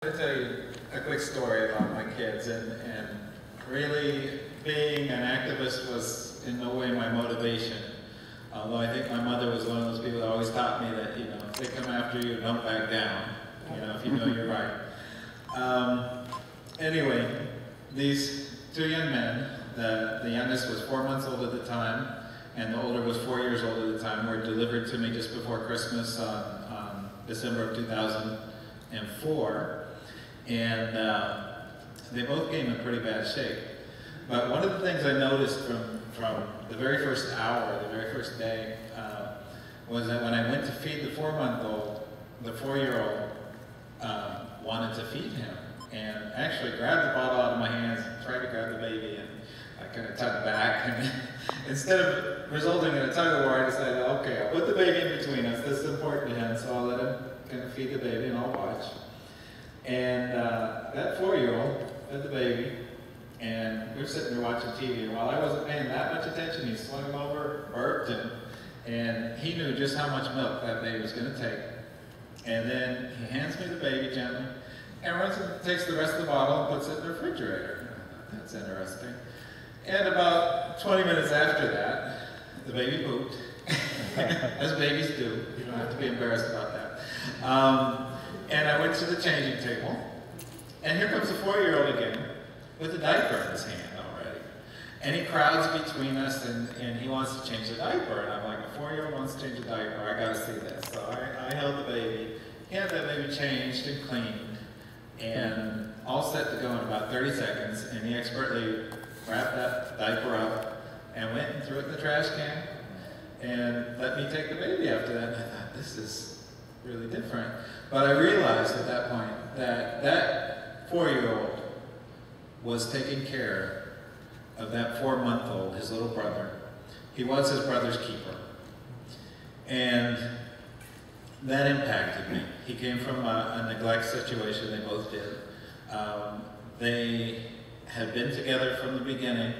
I'm going to tell you a quick story about my kids, and really being an activist was in no way my motivation. Although I think my mother was one of those people that always taught me that, if they come after you, don't back down, if you know you're right. Anyway, these two young men, the youngest was 4 months old at the time, and the older was 4 years old at the time, were delivered to me just before Christmas on December of 2004. And they both came in pretty bad shape. But one of the things I noticed from the very first hour, the very first day, was that when I went to feed the 4-month-old, the 4-year-old wanted to feed him, and actually grabbed the bottle out of my hands and tried to grab the baby, and I kind of tugged back, and instead of resulting in a tug-of-war, I decided, okay, I'll put the baby in between us. This is important to him, so I'll let him kind of feed the baby, and I'll watch. And that 4-year-old fed the baby, and we were sitting there watching TV, and while I wasn't paying that much attention, he swung him over, burped, and he knew just how much milk that baby was going to take. And then he hands me the baby gently, and runs and takes the rest of the bottle and puts it in the refrigerator. That's interesting. And about 20 minutes after that, the baby pooped, as babies do. You don't have to be embarrassed about that. And I went to the changing table, and here comes the 4-year-old again with a diaper in his hand already. And he crowds between us, and he wants to change the diaper. And I'm like, a 4-year-old wants to change the diaper, I gotta see this. So I held the baby, he had that baby changed and cleaned, and all set to go in about 30 seconds, and he expertly wrapped that diaper up and went and threw it in the trash can, and let me take the baby after that. And I thought, this is really different. But I realized at that point that that 4-year-old was taking care of that 4-month-old, his little brother. He was his brother's keeper. And that impacted me. He came from a neglect situation, they both did. They had been together from the beginning,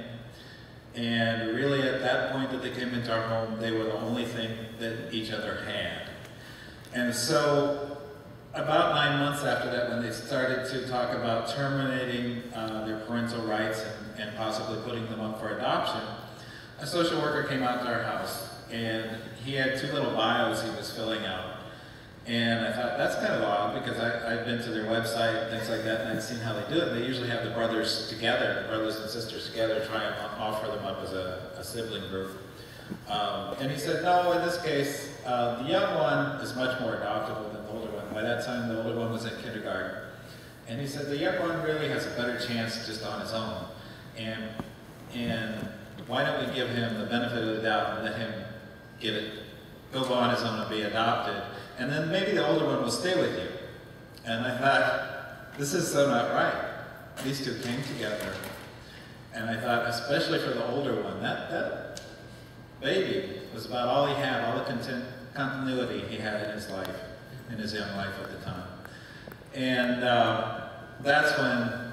and really at that point that they came into our home, they were the only thing that each other had. And so, about 9 months after that, when they started to talk about terminating their parental rights and possibly putting them up for adoption, a social worker came out to our house, and he had 2 little bios he was filling out. And I thought, that's kind of odd, because I'd been to their website and things like that, and I'd seen how they do it. They usually have the brothers together, the brothers and sisters together, try and offer them up as a sibling group. And he said, no, in this case, the young one is much more adoptable than the older one. By that time, the older one was in kindergarten. And he said, the young one really has a better chance just on his own. And why don't we give him the benefit of the doubt and let him go on his own and be adopted. And then maybe the older one will stay with you. And I thought, this is so not right. These two came together. And I thought, especially for the older one, that baby was about all he had, all the continuity he had in his life, in his young life at the time. And that's when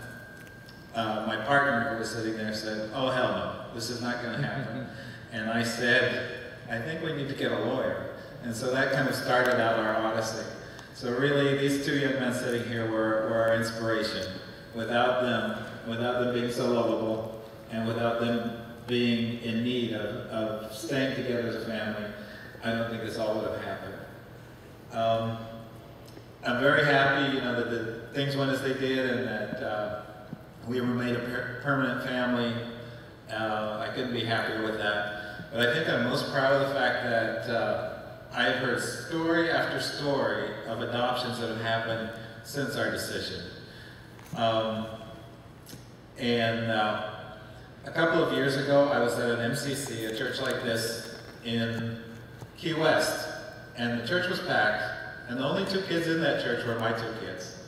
my partner who was sitting there said, oh hell no, this is not going to happen. And I said, I think we need to get a lawyer. And so that kind of started out our odyssey. So really, these 2 young men sitting here were our inspiration. Without them being so lovable, and without them being in need of staying together as a family, I don't think this all would have happened. I'm very happy, that the things went as they did, and that we were made a permanent family. I couldn't be happier with that. But I think I'm most proud of the fact that I've heard story after story of adoptions that have happened since our decision. A couple of years ago, I was at an MCC, a church like this, in Key West, and the church was packed, and the only 2 kids in that church were my 2 kids.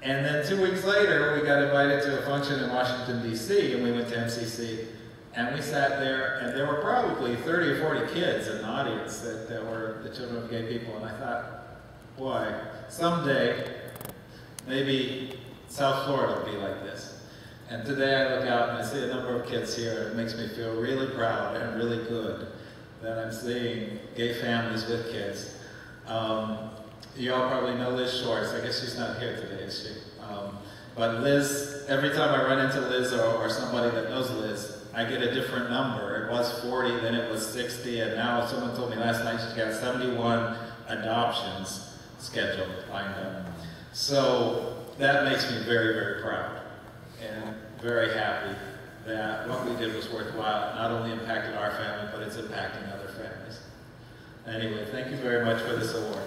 And then 2 weeks later, we got invited to a function in Washington, D.C., and we went to MCC, and we sat there, and there were probably 30 or 40 kids in the audience that were the children of gay people, and I thought, boy, someday, maybe South Florida will be like this. And today I look out and I see a number of kids here, and it makes me feel really proud and really good that I'm seeing gay families with kids. You all probably know Liz Shorts. I guess she's not here today, is she? But Liz, every time I run into Liz or somebody that knows Liz, I get a different number. It was 40, then it was 60, and now someone told me last night she's got 71 adoptions scheduled, lined up. So that makes me very, very proud and very happy that what we did was worthwhile. It not only impacted our family, but it's impacting other families. Anyway, thank you very much for this award.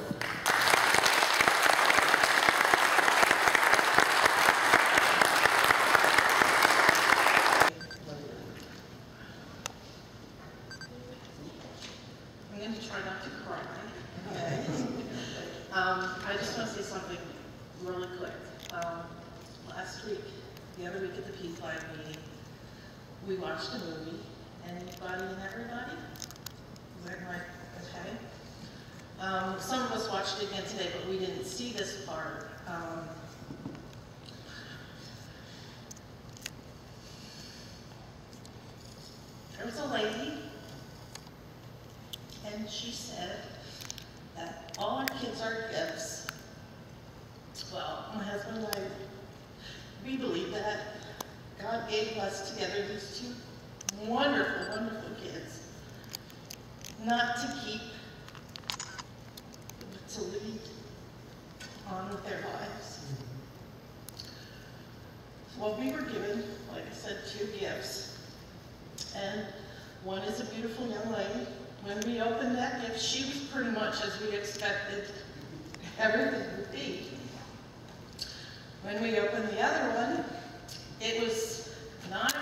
I'm going to try not to cry. Okay. I just want to say something really quick. Last week, the other week at the P5 meeting, we watched a movie. Anybody and everybody? Is that right? Okay. Some of us watched it again today, but we didn't see this part. There was a lady, and she said that all our kids are gifts. Well, my husband and I, we believe that God gave us together these two wonderful, wonderful kids, not to keep, but to lead on with their lives. Well, we were given, like I said, 2 gifts, and one is a beautiful young lady. When we opened that gift, she was pretty much as we expected everything would be. When we opened the other one, it was not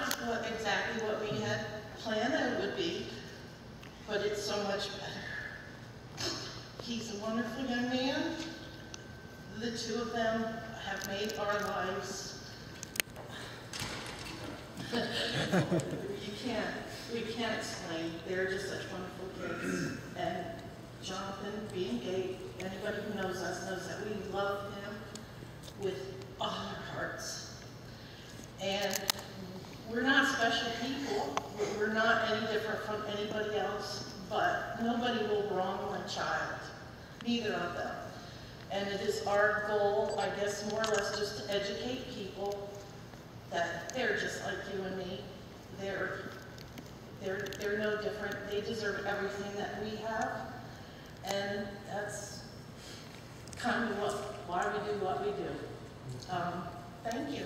exactly what we had planned that it would be, but it's so much better. He's a wonderful young man. The 2 of them have made our lives. We can't explain. They're just such wonderful kids. And Jonathan, being gay, anybody who knows us knows that we love him with all our hearts. And we're not special people. We're not any different from anybody else, but nobody will wrong my child, neither of them. And it is our goal, I guess, more or less just to educate people that they're just like you and me. They're no different. They deserve everything that we have. And that's kind of why we do what we do. Thank you.